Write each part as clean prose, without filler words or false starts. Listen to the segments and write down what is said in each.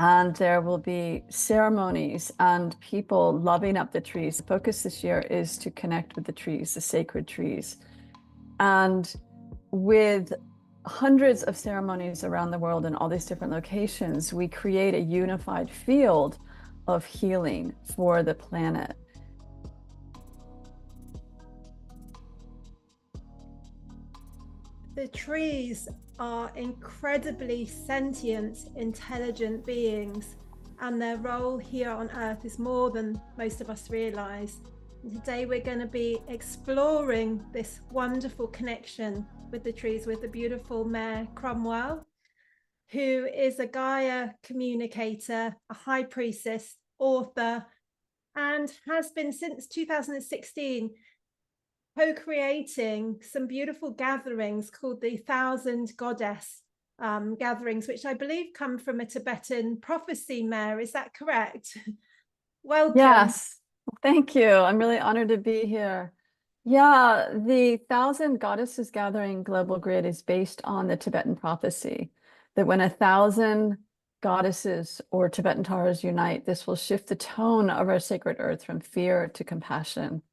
And there will be ceremonies and people loving up the trees. The focus this year is to connect with the trees, the sacred trees. And with hundreds of ceremonies around the world in all these different locations, we create a unified field of healing for the planet. The trees are incredibly sentient, intelligent beings, and their role here on Earth is more than most of us realize. And today we're going to be exploring this wonderful connection with the trees with the beautiful Mare Cromwell, who is a Gaia communicator, a high priestess, author, and has been since 2016 co-creating some beautiful gatherings called the Thousand Goddess gatherings, which I believe come from a Tibetan prophecy, Mare. Is that correct? Welcome. Yes, thank you. I'm really honored to be here. Yeah, the Thousand Goddesses Gathering Global Grid is based on the Tibetan prophecy that when 1,000 goddesses or Tibetan Taras unite, this will shift the tone of our sacred earth from fear to compassion.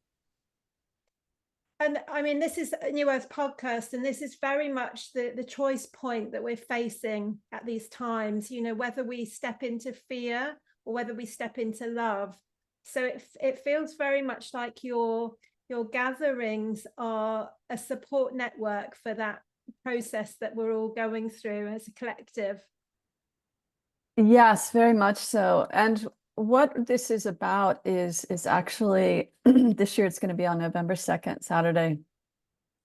And I mean, this is a New Earth podcast, and this is very much the choice point that we're facing at these times, you know, whether we step into fear or whether we step into love. So it feels very much like your gatherings are a support network for that process that we're all going through as a collective. Yes, very much so. And what this is about is actually this year it's going to be on November 2nd, Saturday.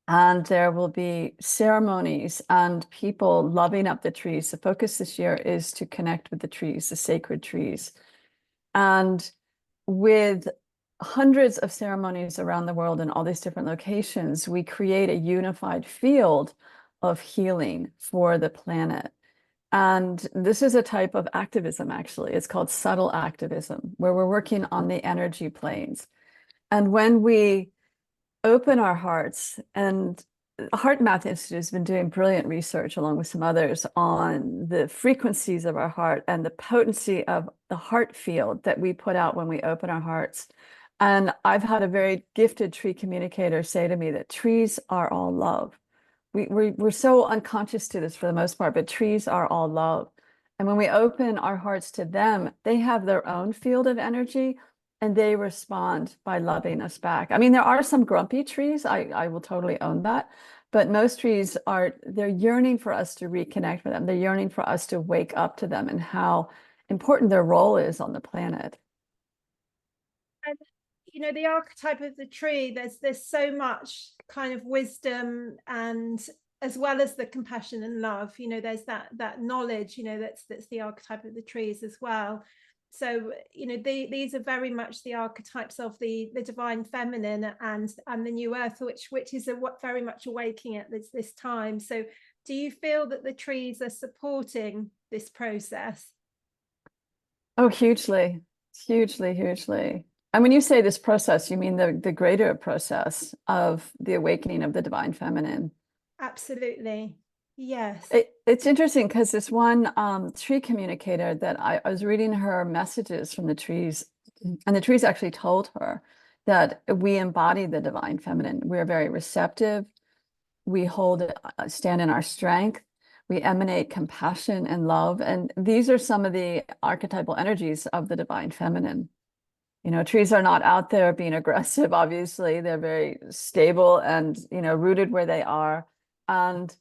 And there will be ceremonies and people loving up the trees. The focus this year is to connect with the trees, the sacred trees. And with hundreds of ceremonies around the world in all these different locations, we create a unified field of healing for the planet. And this is a type of activism, actually. It's called subtle activism, where we're working on the energy planes. And when we open our hearts, and Heart Math Institute has been doing brilliant research along with some others on the frequencies of our heart and the potency of the heart field that we put out when we open our hearts. And I've had a very gifted tree communicator say to me that trees are all love. We're so unconscious to this for the most part, but trees are all love. And when we open our hearts to them, they have their own field of energy and they respond by loving us back. I mean, there are some grumpy trees. I will totally own that. But most trees they're yearning for us to reconnect with them. They're yearning for us to wake up to them and how important their role is on the planet. And you know, the archetype of the tree, there's so much kind of wisdom, and as well as the compassion and love, you know, there's that knowledge, you know, that's the archetype of the trees as well. So you know, these are very much the archetypes of the divine feminine and the new earth, which is very much awakening at this time. So do you feel that the trees are supporting this process? Oh, hugely, hugely, hugely. And when you say this process, you mean the greater process of the awakening of the divine feminine. Absolutely, yes. It's interesting because this one tree communicator that I was reading her messages from the trees, and the trees actually told her that we embody the divine feminine. We're very receptive. We stand in our strength. We emanate compassion and love. And these are some of the archetypal energies of the divine feminine. You know, trees are not out there being aggressive, obviously. They're very stable and, you know, rooted where they are. And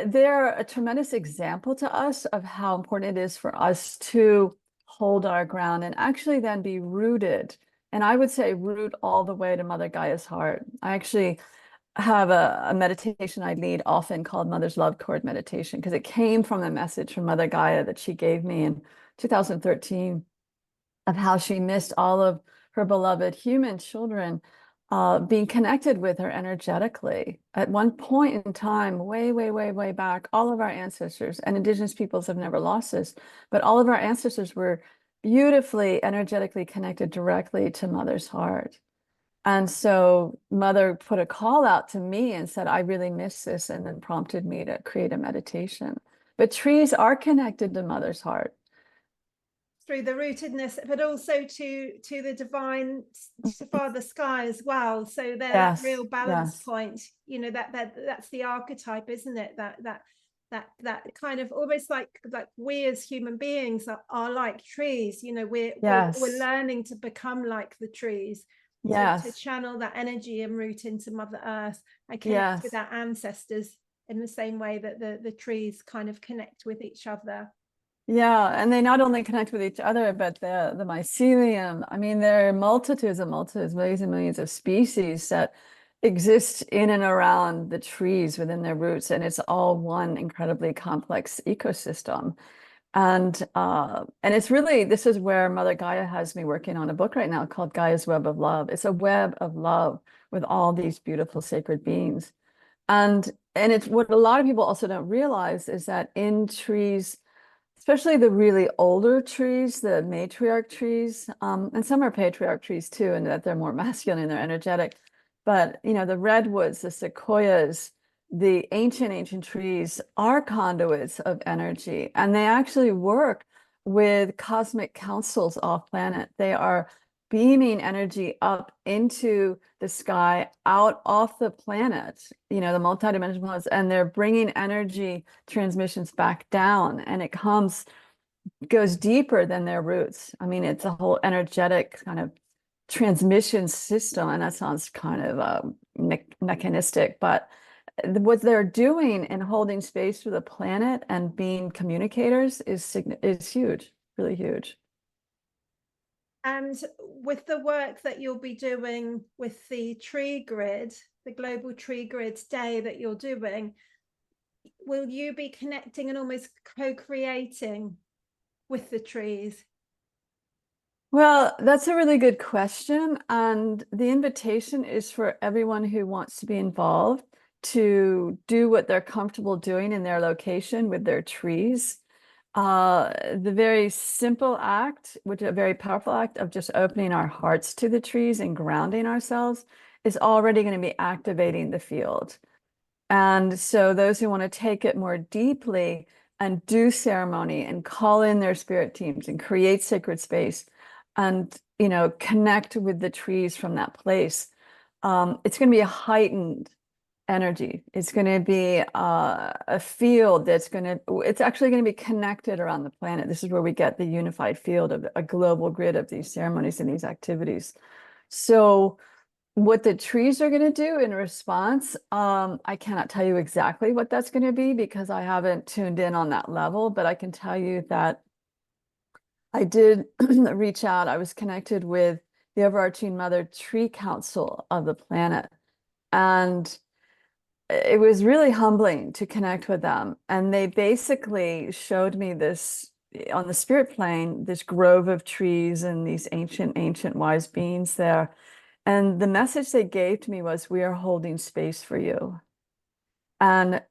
they're a tremendous example to us of how important it is for us to hold our ground and actually then be rooted. And I would say root all the way to Mother Gaia's heart. I actually have a meditation I lead often called Mother's Love Cord meditation because it came from a message from Mother Gaia that she gave me in 2013 of how she missed all of her beloved human children being connected with her energetically. At one point in time, way, way, way, way back, all of our ancestors and Indigenous peoples have never lost this, but all of our ancestors were beautifully, energetically connected directly to Mother's heart. And so Mother put a call out to me and said, I really miss this, and then prompted me to create a meditation. But trees are connected to Mother's heart. through the rootedness, but also to the divine, to Father Sky as well. So they're that real balance point. You know, that's the archetype, isn't it? That kind of almost like we as human beings are like trees. You know, we're learning to become like the trees. To channel that energy and root into Mother Earth and connect with our ancestors in the same way that the trees kind of connect with each other. Yeah, and they not only connect with each other, but the mycelium. I mean, there are multitudes and multitudes, millions and millions of species that exist in and around the trees within their roots, and it's all one incredibly complex ecosystem. And it's really, this is where Mother Gaia has me working on a book right now called Gaia's Web of Love. It's a web of love with all these beautiful sacred beings. And it's what a lot of people also don't realize is that in trees, especially the really older trees, the matriarch trees, and some are patriarch trees too, and that they're more masculine and they're energetic. But you know, the redwoods, the sequoias, the ancient trees are conduits of energy, and they actually work with cosmic councils off planet. They are beaming energy up into the sky, out off the planet, you know, the multidimensional planets, and they're bringing energy transmissions back down, and it goes deeper than their roots. I mean, it's a whole energetic kind of transmission system, and that sounds kind of mechanistic, but what they're doing in holding space for the planet and being communicators is huge, really huge. And with the work that you'll be doing with the tree grid, the global tree grid day that you're doing, will you be connecting and almost co-creating with the trees? Well, that's a really good question. And the invitation is for everyone who wants to be involved to do what they're comfortable doing in their location with their trees. The very simple act, which is a very powerful act of just opening our hearts to the trees and grounding ourselves, is already going to be activating the field. And so those who want to take it more deeply and do ceremony and call in their spirit teams and create sacred space and, you know, connect with the trees from that place, it's going to be a heightened energy. It's going to be a field it's actually going to be connected around the planet. This is where we get the unified field of a global grid of these ceremonies and these activities. So what the trees are going to do in response, I cannot tell you exactly what that's going to be because I haven't tuned in on that level, but I can tell you that I did reach out. I was connected with the overarching Mother Tree Council of the planet. And it was really humbling to connect with them. And they basically showed me this on the spirit plane, this grove of trees and these ancient wise beings there. And the message they gave to me was, we are holding space for you. And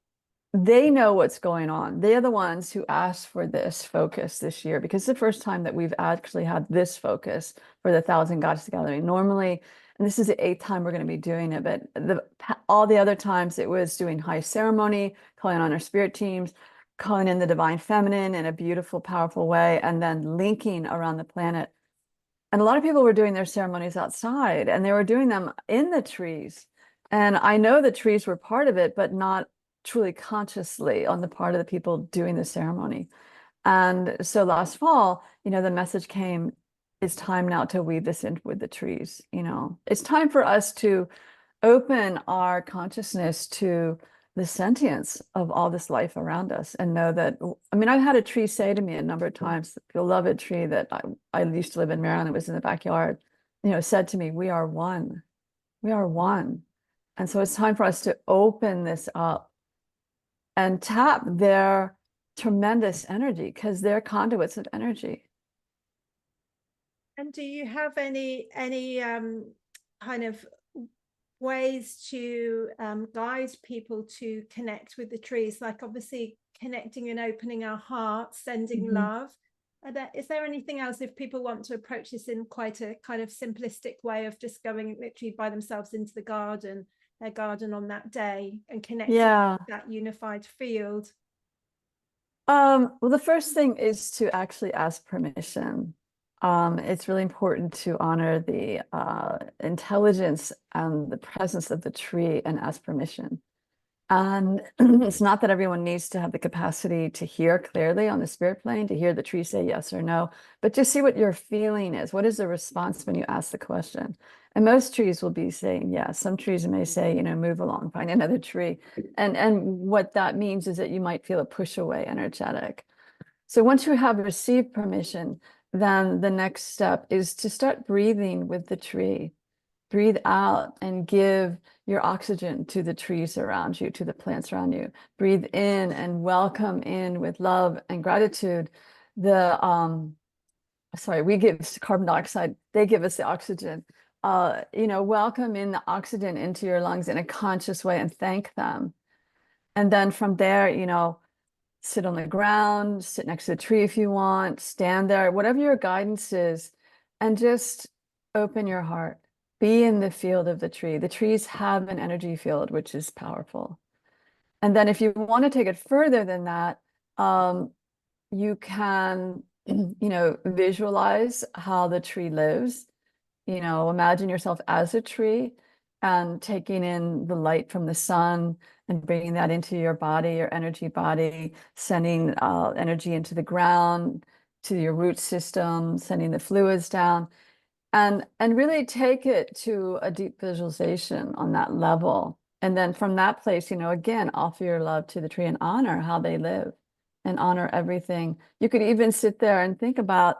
they know what's going on. They're the ones who asked for this focus this year, because it's the first time that we've actually had this focus for the Thousand Goddess Gathering. Normally, and this is the 8th time we're going to be doing it, but all the other times it was doing high ceremony, calling on our spirit teams, calling in the divine feminine in a beautiful, powerful way, and then linking around the planet. And a lot of people were doing their ceremonies outside, and they were doing them in the trees. And I know the trees were part of it, but not truly consciously on the part of the people doing the ceremony. And so last fall, you know, the message came, it's time now to weave this in with the trees. You know, it's time for us to open our consciousness to the sentience of all this life around us and know that, I mean, I've had a tree say to me a number of times, the beloved tree that I used to live in Maryland, it was in the backyard, you know, said to me, we are one. We are one. And so it's time for us to open this up and tap their tremendous energy, because they're conduits of energy. And do you have any kind of ways to guide people to connect with the trees? Like obviously connecting and opening our hearts, sending love. Is there anything else if people want to approach this in quite a kind of simplistic way of just going literally by themselves into their garden on that day and connecting with that unified field? Well, the first thing is to actually ask permission. It's really important to honor the intelligence and the presence of the tree and ask permission. And it's not that everyone needs to have the capacity to hear clearly on the spirit plane, to hear the tree say yes or no, but just see what your feeling is. What is the response when you ask the question? And most trees will be saying yes. Some trees may say, move along, find another tree. And what that means is that you might feel a push away energetic. So once you have received permission, then the next step is to start breathing with the tree. Breathe out and give your oxygen to the trees around you, to the plants around you. Breathe in and welcome in with love and gratitude. We give carbon dioxide, they give us the oxygen. Welcome in the oxygen into your lungs in a conscious way and thank them. And then from there, sit on the ground, sit next to the tree if you want, stand there, whatever your guidance is, and just open your heart. Be in the field of the tree. The trees have an energy field, which is powerful. And then if you want to take it further than that, you can, visualize how the tree lives. Imagine yourself as a tree and taking in the light from the sun and bringing that into your body, your energy body, sending energy into the ground, to your root system, sending the fluids down, and really take it to a deep visualization on that level. And then from that place, again, offer your love to the tree and honor how they live and honor everything. You could even sit there and think about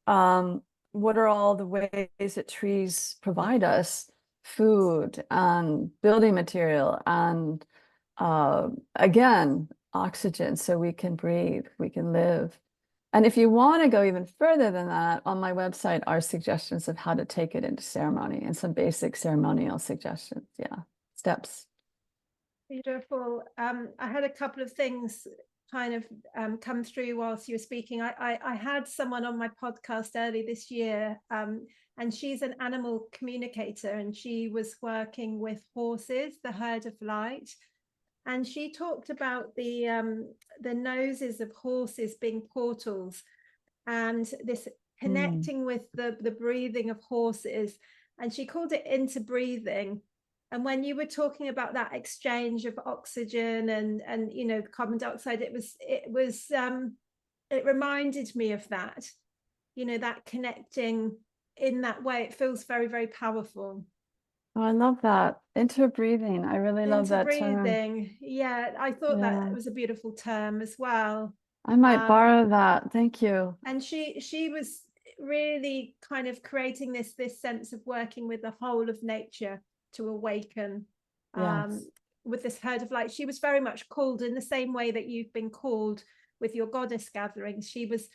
what are all the ways that trees provide us food and building material and again, oxygen so we can breathe, we can live. And if you want to go even further than that, on my website are suggestions of how to take it into ceremony and some basic ceremonial suggestions. Yeah, steps. Beautiful. I had a couple of things kind of come through whilst you were speaking. I had someone on my podcast early this year, and she's an animal communicator, and she was working with horses, the herd of light. And she talked about the noses of horses being portals, and this connecting with the breathing of horses. And she called it interbreathing. And when you were talking about that exchange of oxygen and carbon dioxide, it reminded me of that, that connecting in that way. It feels very, very powerful. Oh, I love that. Interbreathing. I really love that term. Interbreathing. Yeah, I thought that Yeah, was a beautiful term as well. I might Um, borrow that. Thank you. and she was really kind of creating this sense of working with the whole of nature to awaken, um, Yes. with this herd of light. She was very much called in the same way that you've been called with your goddess gatherings. She was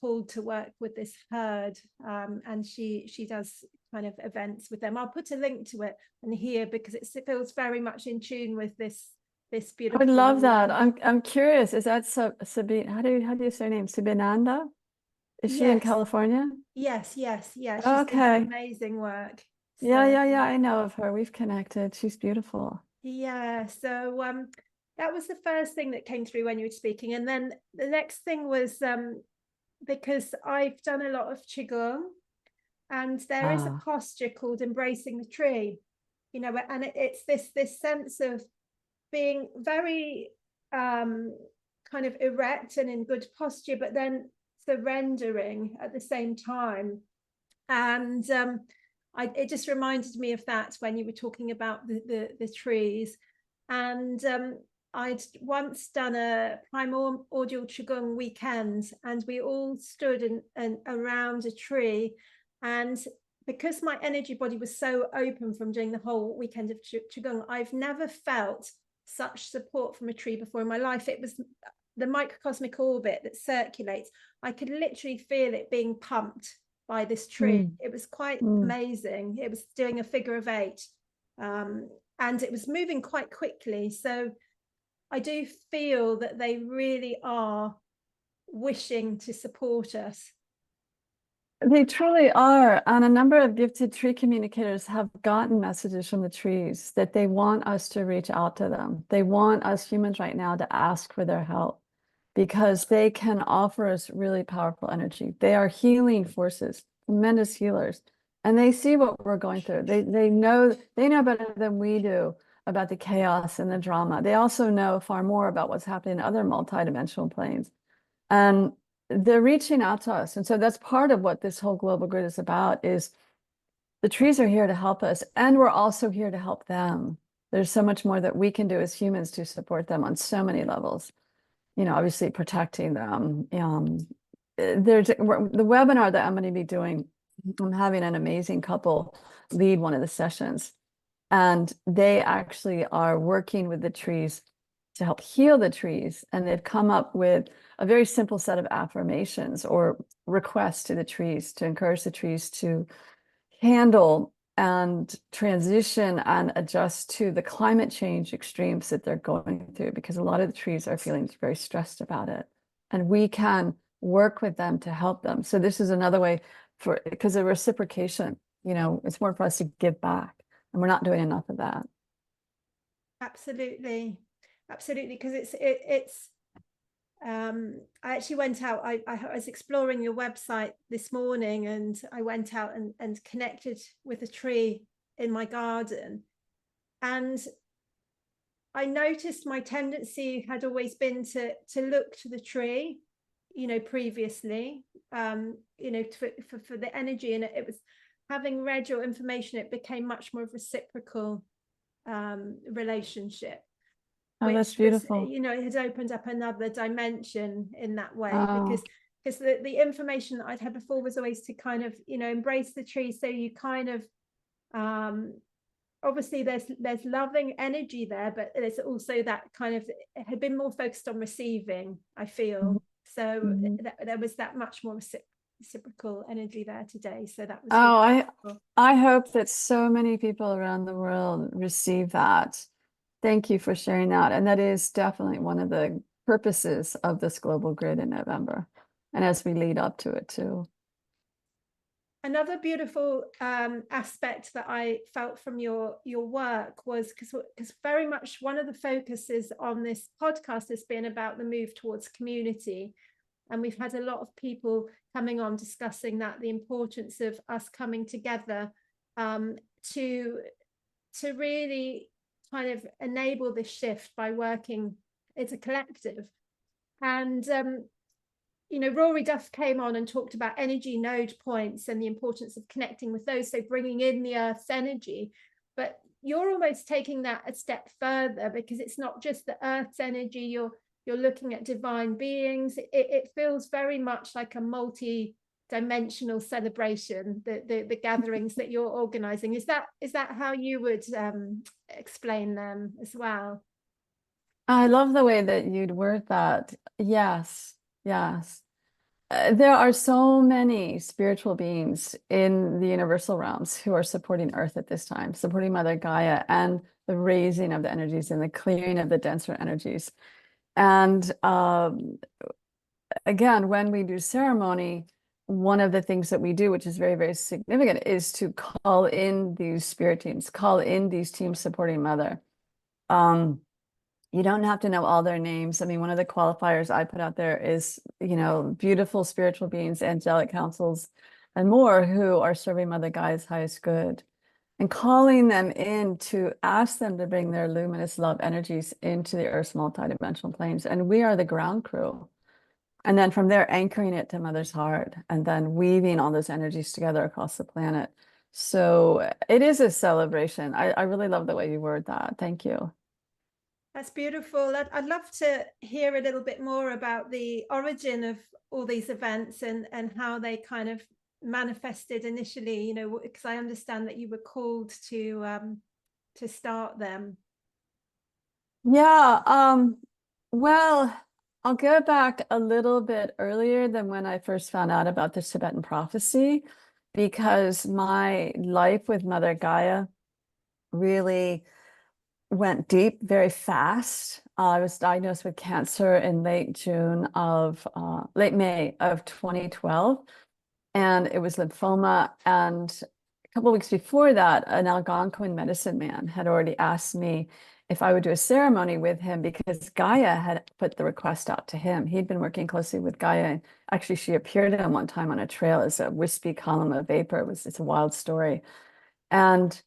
called to work with this herd, and she does kind of events with them. I'll put a link to it and here because it feels very much in tune with this I would love beautiful. that. I'm curious. Is that Sabine? How do you say her name? Subinanda? Is she in Yes, California? yes, yeah. She's doing some Okay. amazing work. Yeah, So yeah, yeah. I know of her. We've connected. She's beautiful. yeah, so that was the first thing that came through when you were speaking, and then the next thing was because I've done a lot of qigong, and there is a Ah, posture called embracing the tree, and it's this sense of being very kind of erect and in good posture, but then surrendering at the same time. And it just reminded me of that when you were talking about the trees. And I'd once done a primordial qigong weekend, and we all stood and around a tree. And because my energy body was so open from doing the whole weekend of qigong, I've never felt such support from a tree before in my life. It was the microcosmic orbit that circulates. I could literally feel it being pumped by this tree. mm, It was quite mm. amazing. It was doing a figure of eight, and it was moving quite quickly. So I do feel that they really are wishing to support us. They truly are. And a number of gifted tree communicators have gotten messages from the trees that they want us to reach out to them. They want us humans right now to ask for their help. because they can offer us really powerful energy. They are healing forces, tremendous healers, and they see what we're going through. They know better than we do about the chaos and the drama. They also know far more about what's happening in other multidimensional planes. And they're reaching out to us. And so that's part of what this whole global grid is about, is the trees are here to help us, and we're also here to help them. There's so much more that we can do as humans to support them on so many levels. Obviously protecting them. There's the webinar that I'm going to be doing. I'm having an amazing couple lead one of the sessions, and they actually are working with the trees to help heal the trees. And they've come up with a very simple set of affirmations or requests to the trees to encourage the trees to handle and transition and adjust to the climate change extremes that they're going through, because a lot of the trees are feeling very stressed about it. And we can work with them to help them. So this is another way because of reciprocation, it's more for us to give back. And we're not doing enough of that. Absolutely. Because I actually went out, I was exploring your website this morning, and I went out and connected with a tree in my garden. And I noticed my tendency had always been to look to the tree, previously, for the energy. And it was, having read your information, it became much more of a reciprocal relationship. Oh, that's beautiful. It had opened up another dimension in that way, Oh. because the information that I'd had before was always to kind of, embrace the tree. So you kind of, obviously there's loving energy there, but there's also that kind of, it had been more focused on receiving, I feel. So there was that much more reciprocal energy there today. So that was I hope that so many people around the world receive that. Thank you for sharing that. And that is definitely one of the purposes of this global grid in November, and as we lead up to it too. Another beautiful aspect that I felt from your work was, because very much one of the focuses on this podcast has been about the move towards community. And we've had a lot of people coming on discussing that, the importance of us coming together to really kind of enable this shift by working as a collective. And Rory Duff came on and talked about energy node points and the importance of connecting with those, so bringing in the Earth's energy. But you're almost taking that a step further, because it's not just the Earth's energy, you're looking at divine beings. It feels very much like a multi-dimensional celebration, the gatherings that you're organizing. Is that how you would explain them as well? I love the way that you'd word that. Yes. There are so many spiritual beings in the universal realms who are supporting Earth at this time, supporting Mother Gaia and the raising of the energies and the clearing of the denser energies. And again, when we do ceremony, one of the things that we do, which is very, very significant, is to call in these spirit teams, call in these teams supporting Mother. You don't have to know all their names. I mean, one of the qualifiers I put out there is, beautiful spiritual beings, angelic councils, and more who are serving Mother Gaia's highest good, and calling them in to ask them to bring their luminous love energies into the Earth's multidimensional planes. And we are the ground crew. And then from there, anchoring it to Mother's heart, and then weaving all those energies together across the planet. So it is a celebration. I really love the way you word that. Thank you. That's beautiful. I'd love to hear a little bit more about the origin of all these events and how they kind of manifested initially, because I understand that you were called to start them. Yeah, well, I'll go back a little bit earlier than when I first found out about the Tibetan prophecy, because my life with Mother Gaia really went deep very fast. I was diagnosed with cancer in late May of 2012, and it was lymphoma. And a couple of weeks before that, an Algonquin medicine man had already asked me if I would do a ceremony with him, because Gaia had put the request out to him. He'd been working closely with Gaia. Actually, she appeared to him one time on a trail as a wispy column of vapor. It's a wild story. And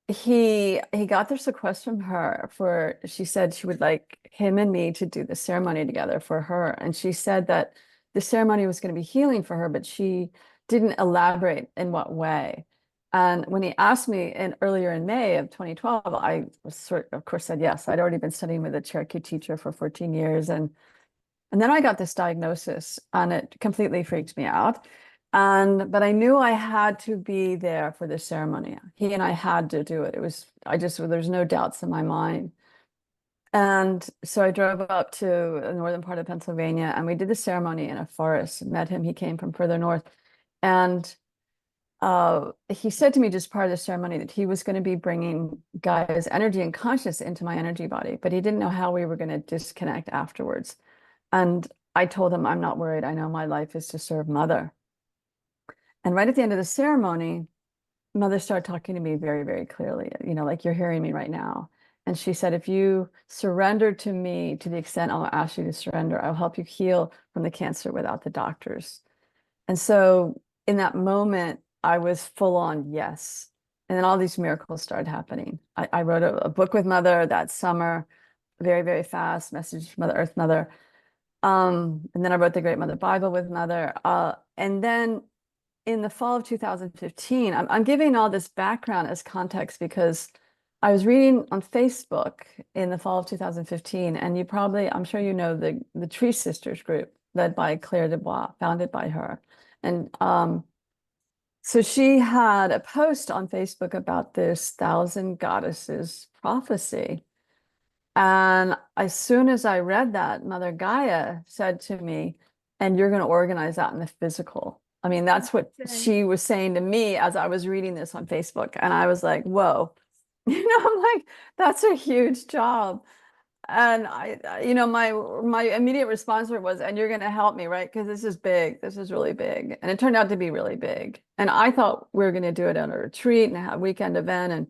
he got this request from her for, she said she would like him and me to do the ceremony together for her. And she said that the ceremony was going to be healing for her, but she didn't elaborate in what way. And when he asked me earlier in May of 2012, I was of course said yes. I'd already been studying with a Cherokee teacher for 14 years. And then I got this diagnosis and it completely freaked me out. But I knew I had to be there for the ceremony. He and I had to do it. There's no doubts in my mind. And so I drove up to the northern part of Pennsylvania and we did the ceremony in a forest. Met him. He came from further north. And he said to me just prior to the ceremony that he was going to be bringing Gaia's energy and consciousness into my energy body, but he didn't know how we were going to disconnect afterwards. And I told him, I'm not worried. I know my life is to serve Mother. And right at the end of the ceremony, Mother started talking to me very, very clearly, like you're hearing me right now. And she said, if you surrender to me to the extent I'll ask you to surrender, I'll help you heal from the cancer without the doctors. And so in that moment, I was full on yes. And then all these miracles started happening. I wrote a book with Mother that summer, very, very fast, Message from Mother Earth, Mother. And then I wrote the Great Mother Bible with Mother. And then in the fall of 2015, I'm giving all this background as context because I was reading on Facebook in the fall of 2015, and I'm sure you know the Tree Sisters group led by Claire Dubois, founded by her. And so she had a post on Facebook about this 1,000 goddesses prophecy. And as soon as I read that, Mother Gaia said to me, and you're going to organize that in the physical. I mean, that's what she was saying to me as I was reading this on Facebook. And I was like, whoa, I'm like, that's a huge job. And my immediate response to it was, and you're going to help me, right? Because this is big. This is really big. And it turned out to be really big. And I thought we were going to do it on a retreat and have a weekend event.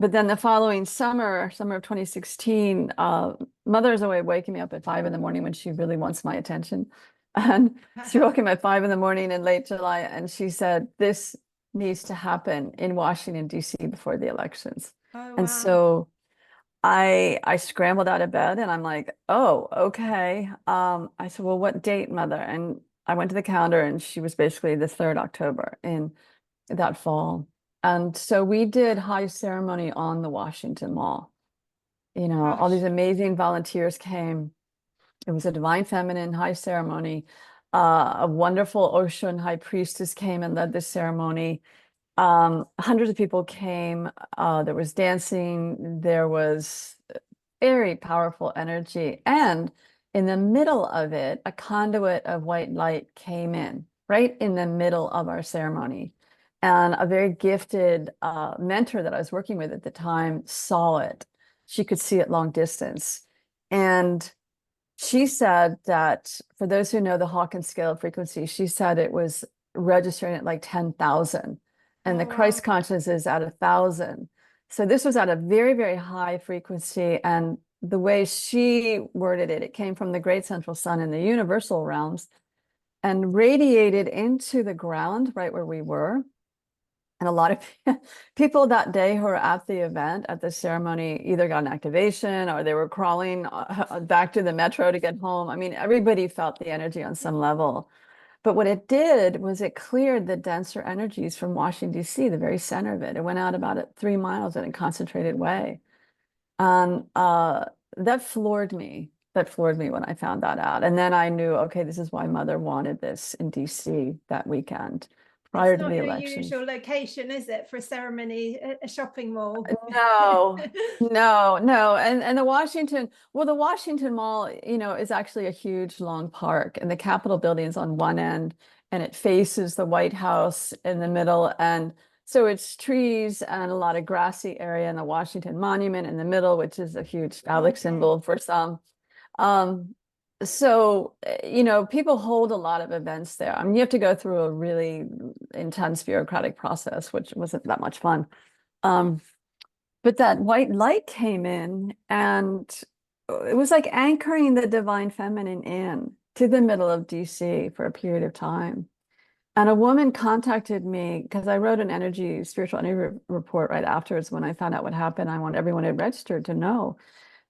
But then the following summer of 2016, Mother's away waking me up at 5 in the morning when she really wants my attention. And she woke me up at 5 in the morning in late July, and she said, this needs to happen in Washington, D.C. before the elections. Oh, And wow. so I scrambled out of bed and I'm like, oh, okay. I said, well, what date, Mother? And I went to the calendar and she was basically the 3rd October in that fall. And so we did high ceremony on the Washington Mall. All these amazing volunteers came. It was a divine feminine high ceremony. A wonderful ocean high priestess came and led the ceremony. Hundreds of people came. There was dancing. There was very powerful energy. And in the middle of it, a conduit of white light came in, right in the middle of our ceremony. And a very gifted mentor that I was working with at the time saw it. She could see it long distance. And she said that for those who know the Hawkins scale of frequency, she said it was registering at like 10,000 and the Christ consciousness is at 1,000. So this was at a very, very high frequency. And the way she worded it, it came from the great central sun in the universal realms and radiated into the ground right where we were. And a lot of people that day who were at the event, at the ceremony, either got an activation or they were crawling back to the metro to get home. I mean, everybody felt the energy on some level. But what it did was it cleared the denser energies from Washington, D.C., the very center of it. It went out about 3 miles in a concentrated way. And that floored me. That floored me when I found that out. And then I knew, okay, this is why Mother wanted this in D.C. that weekend. Prior to the election. It's not your usual location, is it, for a ceremony, a shopping mall? No, no. And the Washington Mall, is actually a huge long park, and the Capitol building is on one end and it faces the White House in the middle. And so it's trees and a lot of grassy area, and the Washington Monument in the middle, which is a huge phallic symbol for some. So, people hold a lot of events there. I mean, you have to go through a really intense bureaucratic process, which wasn't that much fun. But but that white light came in, and it was like anchoring the divine feminine in to the middle of DC for a period of time. And a woman contacted me because I wrote an spiritual energy report right afterwards when I found out what happened. I want everyone who registered to know.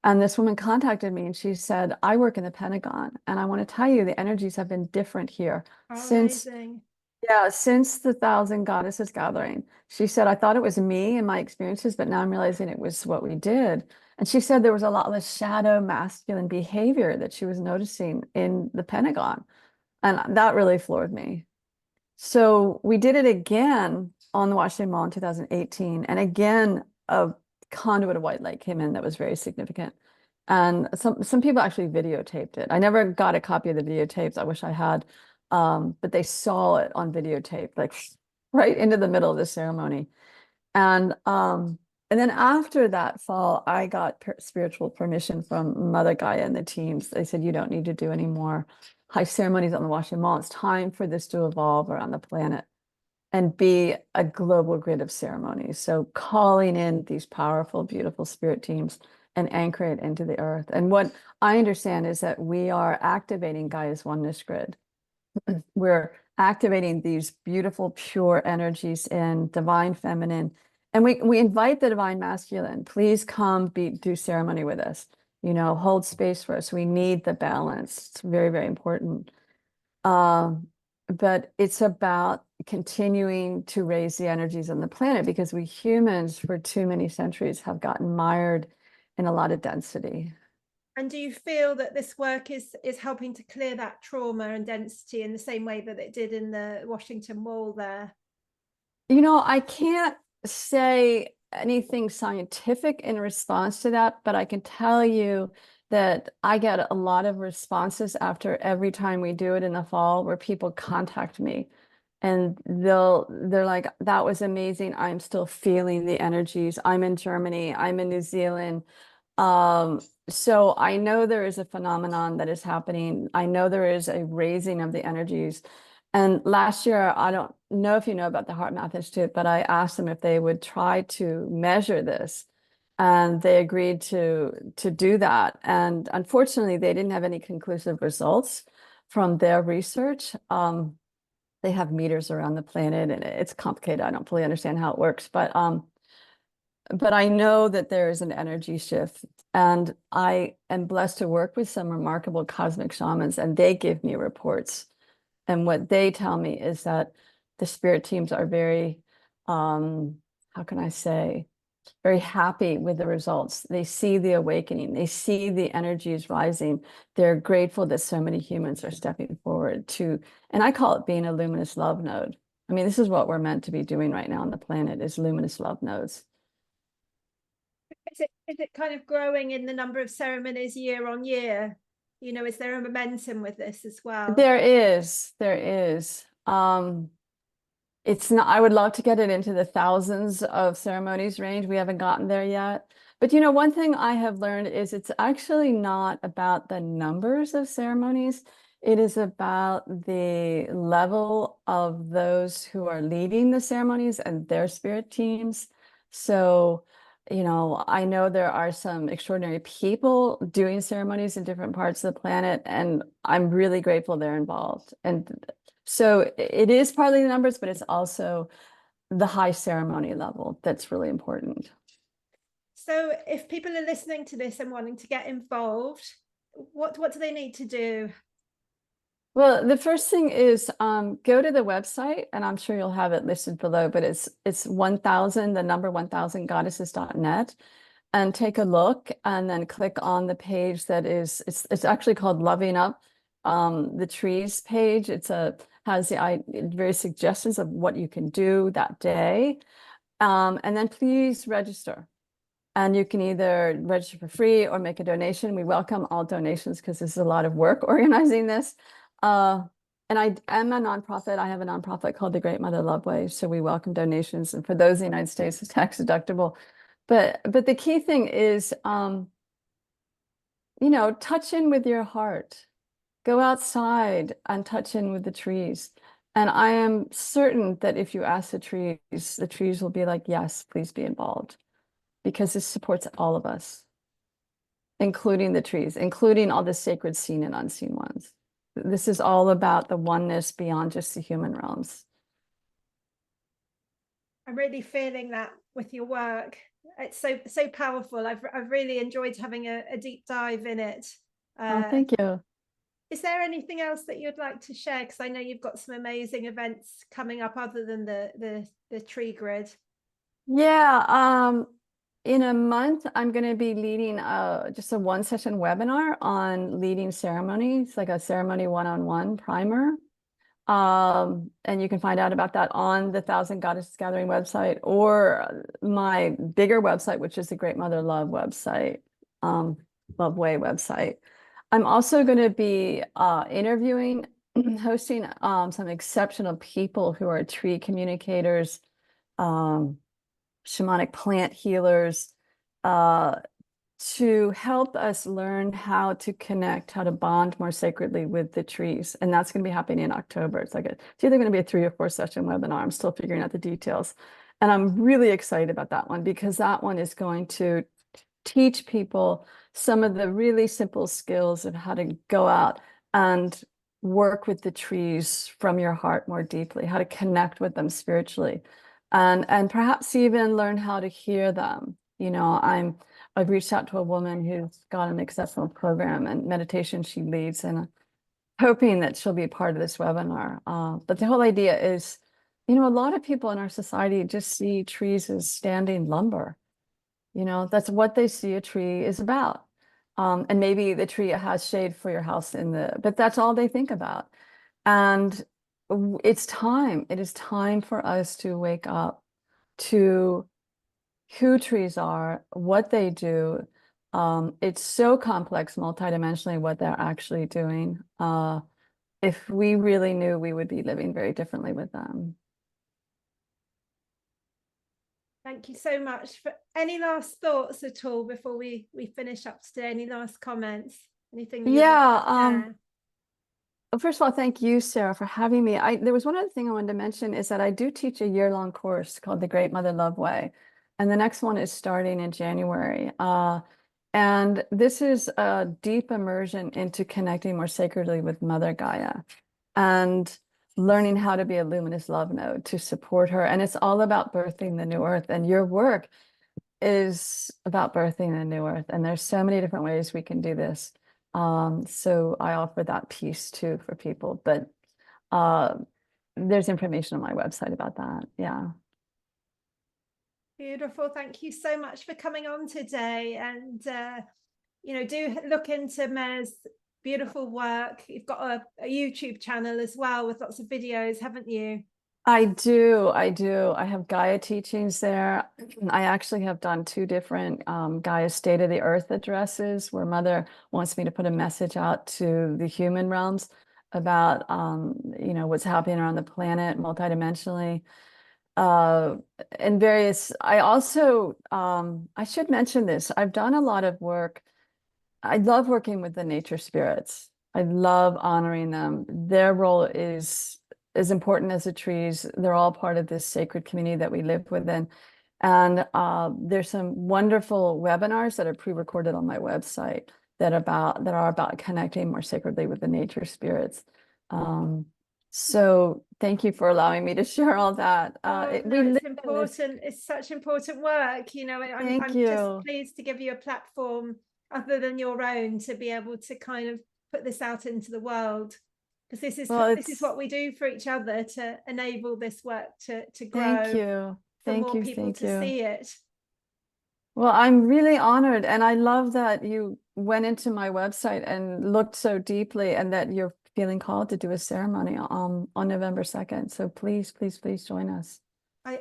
And this woman contacted me and she said, I work in the Pentagon, and I want to tell you the energies have been different here since, Amazing. yeah, since the Thousand Goddesses gathering. She said, I thought it was me and my experiences, but now I'm realizing it was what we did. And she said there was a lot less shadow masculine behavior that she was noticing in the Pentagon. And that really floored me. So we did it again on the Washington Mall in 2018. And again, a conduit of white light came in that was very significant. And some people actually videotaped it. I never got a copy of the videotapes. I wish I had. But they saw it on videotape, like right into the middle of the ceremony. And then after that fall, I got spiritual permission from Mother Gaia and the teams. They said, you don't need to do any more high ceremonies on the Washington Mall. It's time for this to evolve around the planet and be a global grid of ceremonies. So calling in these powerful, beautiful spirit teams and anchor it into the earth. And what I understand is that we are activating Gaia's oneness grid. We're activating these beautiful, pure energies in divine feminine. And we invite the divine masculine. Please come do ceremony with us. Hold space for us. We need the balance. It's very, very important. But it's about continuing to raise the energies on the planet because we humans for too many centuries have gotten mired in a lot of density. And do you feel that this work is helping to clear that trauma and density in the same way that it did in the Washington Mall there? I can't say anything scientific in response to that, but I can tell you that I get a lot of responses after every time we do it in the fall where people contact me and they're like, that was amazing. I'm still feeling the energies. I'm in Germany. I'm in New Zealand. So I know there is a phenomenon that is happening. I know there is a raising of the energies. And last year, I don't know if you know about the Heart Math Institute, but I asked them if they would try to measure this. And they agreed to do that. And unfortunately, they didn't have any conclusive results from their research. They have meters around the planet and it's complicated. I don't fully understand how it works, but I know that there is an energy shift, and I am blessed to work with some remarkable cosmic shamans, and they give me reports. And what they tell me is that the spirit teams are very, how can I say, very happy with the results. They see the awakening. They see the energies rising. They're grateful that so many humans are stepping forward and I call it being a luminous love node. I mean, this is what we're meant to be doing right now on the planet is luminous love nodes. Is it kind of growing in the number of ceremonies year on year? Is there a momentum with this as well? There is. It's not, I would love to get it into the thousands of ceremonies range. We haven't gotten there yet. But one thing I have learned is it's actually not about the numbers of ceremonies. It is about the level of those who are leading the ceremonies and their spirit teams. So, I know there are some extraordinary people doing ceremonies in different parts of the planet, and I'm really grateful they're involved. And so it is partly the numbers, but it's also the high ceremony level that's really important. So if people are listening to this and wanting to get involved, what do they need to do? Well, the first thing is go to the website, and I'm sure you'll have it listed below, but it's 1000, the number 1000goddesses.net, and take a look and then click on the page that it's actually called Loving Up the Trees page. Has the various suggestions of what you can do that day. And then please register. And you can either register for free or make a donation. We welcome all donations because this is a lot of work organizing this. And I am a nonprofit. I have a nonprofit called the Great Mother Love Way. So we welcome donations. And for those in the United States, it's tax deductible. But the key thing is, touch in with your heart. Go outside and touch in with the trees. And I am certain that if you ask the trees will be like, yes, please be involved. because this supports all of us, including the trees, including all the sacred seen and unseen ones. This is all about the oneness beyond just the human realms. I'm really feeling that with your work. It's so powerful. I've really enjoyed having a deep dive in it. Oh, thank you. Is there anything else that you'd like to share? Because I know you've got some amazing events coming up other than the tree grid. Yeah, in a month, I'm going to be leading just a one-session webinar on leading ceremonies, like a ceremony one-on-one primer. And you can find out about that on the Thousand Goddesses Gathering website or my bigger website, which is the Great Mother Love website, Love Way website. I'm also going to be interviewing, hosting some exceptional people who are tree communicators, shamanic plant healers, to help us learn how to connect, how to bond more sacredly with the trees. And that's going to be happening in October. It's either going to be a 3 or 4 session webinar. I'm still figuring out the details. And I'm really excited about that one because that one is going to teach people some of the really simple skills of how to go out and work with the trees from your heart more deeply, how to connect with them spiritually, and perhaps even learn how to hear them. You know, I've reached out to a woman who's got an exceptional program and meditation she leads, and I'm hoping that she'll be a part of this webinar. But the whole idea is, you know, a lot of people in our society just see trees as standing lumber. You know, that's what they see a tree is about. And maybe the tree has shade for your house but that's all they think about. And it's time. It is time for us to wake up to who trees are, what they do. It's so complex multidimensionally what they're actually doing. If we really knew, we would be living very differently with them. Thank you so much. For any last thoughts at all before we finish up today? Any last comments? Anything that you'd like to share? First of all, thank you, Sarah, for having me. There was one other thing I wanted to mention is that I do teach a year-long course called the Great Mother Love Way. And the next one is starting in January. And this is a deep immersion into connecting more sacredly with Mother Gaia and learning how to be a luminous love node to support her. And it's all about birthing the new earth. And your work is about birthing the new earth. And there's so many different ways we can do this. So I offer that piece too for people, but there's information on my website about that. Yeah. Beautiful. Thank you so much for coming on today. And, you know, do look into Mare's beautiful work. You've got a YouTube channel as well with lots of videos, haven't you? I do. I have Gaia teachings there. I actually have done 2 different Gaia State of the Earth addresses where Mother wants me to put a message out to the human realms about, you know, what's happening around the planet multidimensionally. And various, I also, I should mention this, I've done a lot of work. I love working with the nature spirits. I love honoring them. Their role is as important as the trees. They're all part of this sacred community that we live within. And there's some wonderful webinars that are pre-recorded on my website that are about connecting more sacredly with the nature spirits. So thank you for allowing me to share all that. It's important. It's such important work. You know, I'm just pleased to give you a platform other than your own to be able to kind of put this out into the world, because this is what we do for each other to enable this work to grow. Thank you. For more people to see it. Well, I'm really honored, and I love that you went into my website and looked so deeply, and that you're feeling called to do a ceremony on November 2nd. So please, please, please join us.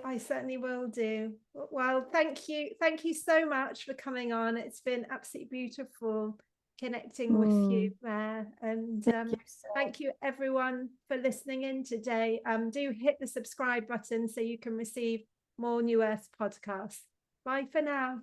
I certainly will do. Well, thank you so much for coming on. It's been absolutely beautiful connecting with you, Mare. And thank you everyone for listening in today. Do hit the subscribe button so you can receive more New Earth podcasts. Bye for now.